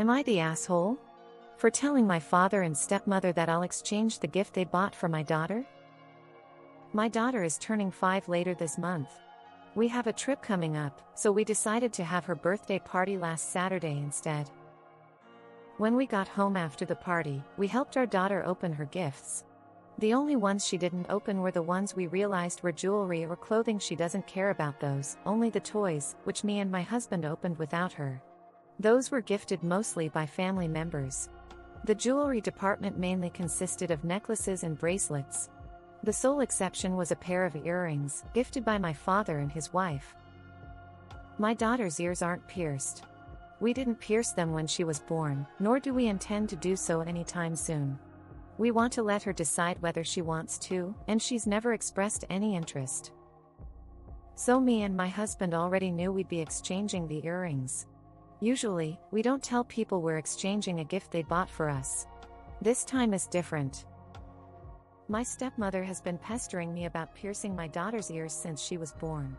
Am I the asshole? For telling my father and stepmother that I'll exchange the gift they bought for my daughter? My daughter is turning 5 later this month. We have a trip coming up, so we decided to have her birthday party last Saturday instead. When we got home after the party, we helped our daughter open her gifts. The only ones she didn't open were the ones we realized were jewelry or clothing. She doesn't care about those, only the toys, which me and my husband opened without her. Those were gifted mostly by family members. The jewelry department mainly consisted of necklaces and bracelets. The sole exception was a pair of earrings, gifted by my father and his wife. My daughter's ears aren't pierced. We didn't pierce them when she was born, nor do we intend to do so anytime soon. We want to let her decide whether she wants to, and she's never expressed any interest. So me and my husband already knew we'd be exchanging the earrings. Usually, we don't tell people we're exchanging a gift they bought for us. This time is different. My stepmother has been pestering me about piercing my daughter's ears since she was born.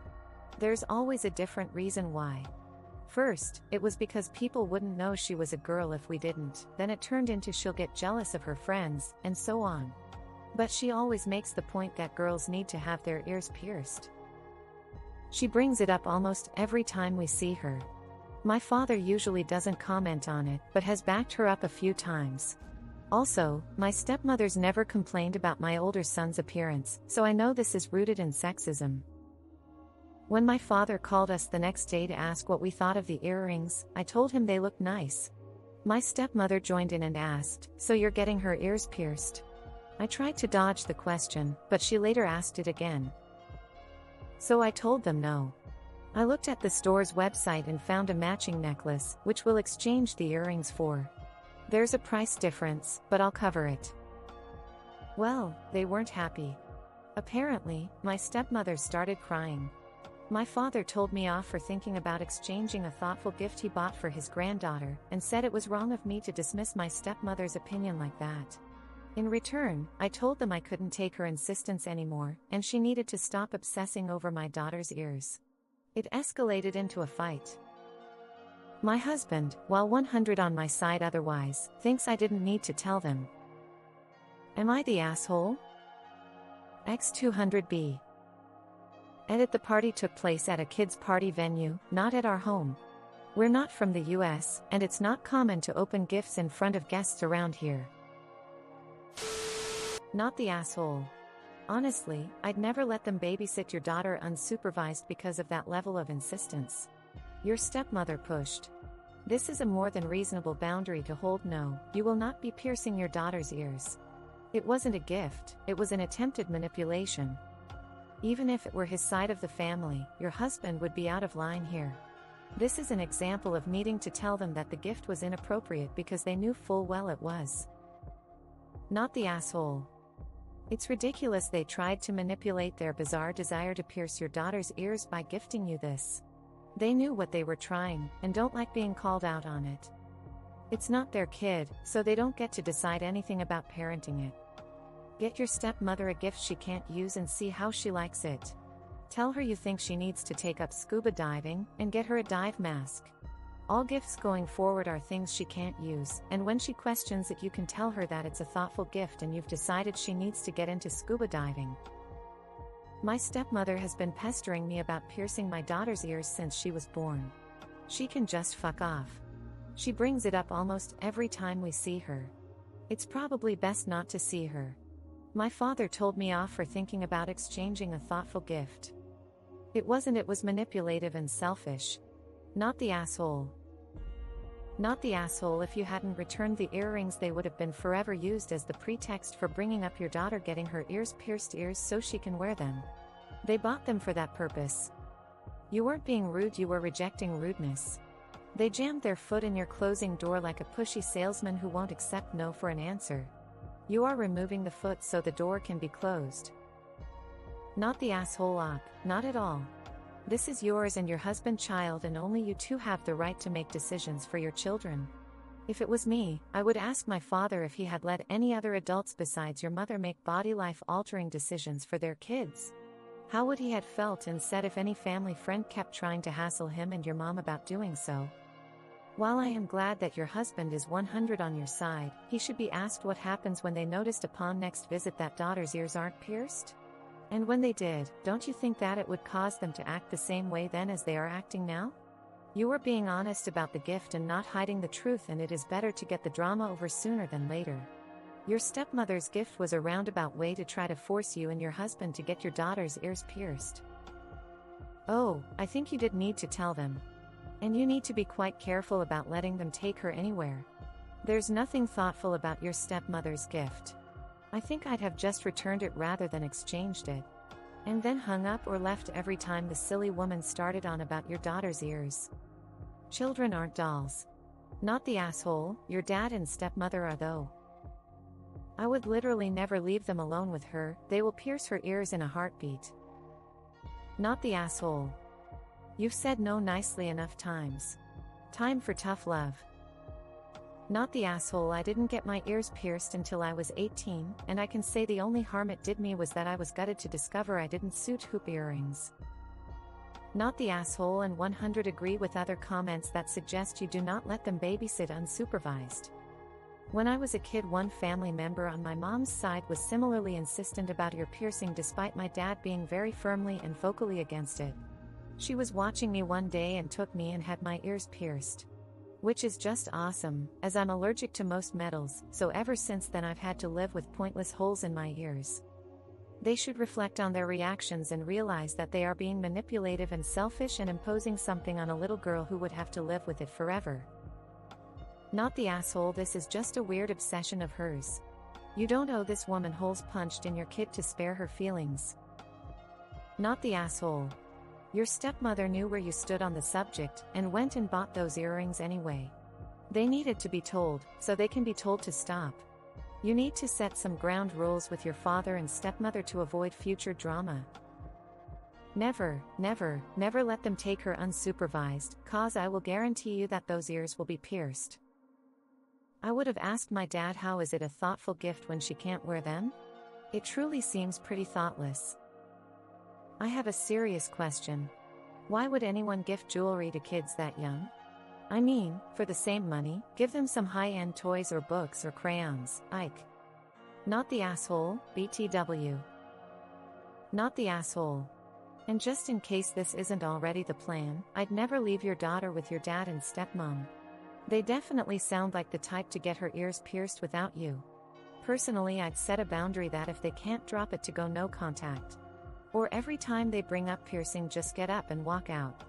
There's always a different reason why. First, it was because people wouldn't know she was a girl if we didn't, then it turned into she'll get jealous of her friends, and so on. But she always makes the point that girls need to have their ears pierced. She brings it up almost every time we see her. My father usually doesn't comment on it, but has backed her up a few times. Also, my stepmother's never complained about my older son's appearance, so I know this is rooted in sexism. When my father called us the next day to ask what we thought of the earrings, I told him they looked nice. My stepmother joined in and asked, "So you're getting her ears pierced?" I tried to dodge the question, but she later asked it again. So I told them no. I looked at the store's website and found a matching necklace, which we'll exchange the earrings for. There's a price difference, but I'll cover it. Well, they weren't happy. Apparently, my stepmother started crying. My father told me off for thinking about exchanging a thoughtful gift he bought for his granddaughter, and said it was wrong of me to dismiss my stepmother's opinion like that. In return, I told them I couldn't take her insistence anymore, and she needed to stop obsessing over my daughter's ears. It escalated into a fight. My husband, while 100 on my side otherwise, thinks I didn't need to tell them. Am I the asshole? X200B. Edit: the party took place at a kids' party venue, not at our home. We're not from the US, and it's not common to open gifts in front of guests around here. Not the asshole. Honestly, I'd never let them babysit your daughter unsupervised because of that level of insistence. Your stepmother pushed. This is a more than reasonable boundary to hold. No, you will not be piercing your daughter's ears. It wasn't a gift, it was an attempted manipulation. Even if it were his side of the family, your husband would be out of line here. This is an example of needing to tell them that the gift was inappropriate because they knew full well it was. Not the asshole. It's ridiculous they tried to manipulate their bizarre desire to pierce your daughter's ears by gifting you this. They knew what they were trying, and don't like being called out on it. It's not their kid, so they don't get to decide anything about parenting it. Get your stepmother a gift she can't use and see how she likes it. Tell her you think she needs to take up scuba diving, and get her a dive mask. All gifts going forward are things she can't use, and when she questions it you can tell her that it's a thoughtful gift and you've decided she needs to get into scuba diving. My stepmother has been pestering me about piercing my daughter's ears since she was born. She can just fuck off. She brings it up almost every time we see her. It's probably best not to see her. My father told me off for thinking about exchanging a thoughtful gift. It wasn't, it was manipulative and selfish. Not the asshole. Not the asshole. If you hadn't returned the earrings, they would have been forever used as the pretext for bringing up your daughter getting her ears pierced so she can wear them. They bought them for that purpose. You weren't being rude, you were rejecting rudeness. They jammed their foot in your closing door like a pushy salesman who won't accept no for an answer. You are removing the foot so the door can be closed. Not the asshole op, not at all. This is yours and your husband's child, and only you two have the right to make decisions for your children. If it was me, I would ask my father if he had let any other adults besides your mother make body life-altering decisions for their kids. How would he have felt and said if any family friend kept trying to hassle him and your mom about doing so? While I am glad that your husband is 100 on your side, he should be asked what happens when they noticed upon next visit that daughter's ears aren't pierced? And when they did, don't you think that it would cause them to act the same way then as they are acting now? You were being honest about the gift and not hiding the truth, and it is better to get the drama over sooner than later. Your stepmother's gift was a roundabout way to try to force you and your husband to get your daughter's ears pierced. Oh, I think you did need to tell them. And you need to be quite careful about letting them take her anywhere. There's nothing thoughtful about your stepmother's gift. I think I'd have just returned it rather than exchanged it. And then hung up or left every time the silly woman started on about your daughter's ears. Children aren't dolls. Not the asshole, your dad and stepmother are though. I would literally never leave them alone with her, they will pierce her ears in a heartbeat. Not the asshole. You've said no nicely enough times. Time for tough love. Not the asshole. I didn't get my ears pierced until I was 18, and I can say the only harm it did me was that I was gutted to discover I didn't suit hoop earrings. Not the asshole, and 100 agree with other comments that suggest you do not let them babysit unsupervised. When I was a kid, one family member on my mom's side was similarly insistent about ear piercing despite my dad being very firmly and vocally against it. She was watching me one day and took me and had my ears pierced. Which is just awesome, as I'm allergic to most metals, so ever since then I've had to live with pointless holes in my ears. They should reflect on their reactions and realize that they are being manipulative and selfish and imposing something on a little girl who would have to live with it forever. Not the asshole. This is just a weird obsession of hers. You don't owe this woman holes punched in your kid to spare her feelings. Not the asshole. Your stepmother knew where you stood on the subject, and went and bought those earrings anyway. They needed to be told, so they can be told to stop. You need to set some ground rules with your father and stepmother to avoid future drama. Never, never, never let them take her unsupervised, cause I will guarantee you that those ears will be pierced. I would have asked my dad, how is it a thoughtful gift when she can't wear them? It truly seems pretty thoughtless. I have a serious question. Why would anyone gift jewelry to kids that young? I mean, for the same money, give them some high-end toys or books or crayons, Ike. Not the asshole, BTW. Not the asshole. And just in case this isn't already the plan, I'd never leave your daughter with your dad and stepmom. They definitely sound like the type to get her ears pierced without you. Personally, I'd set a boundary that if they can't drop it, to go no contact. Or every time they bring up piercing, just get up and walk out.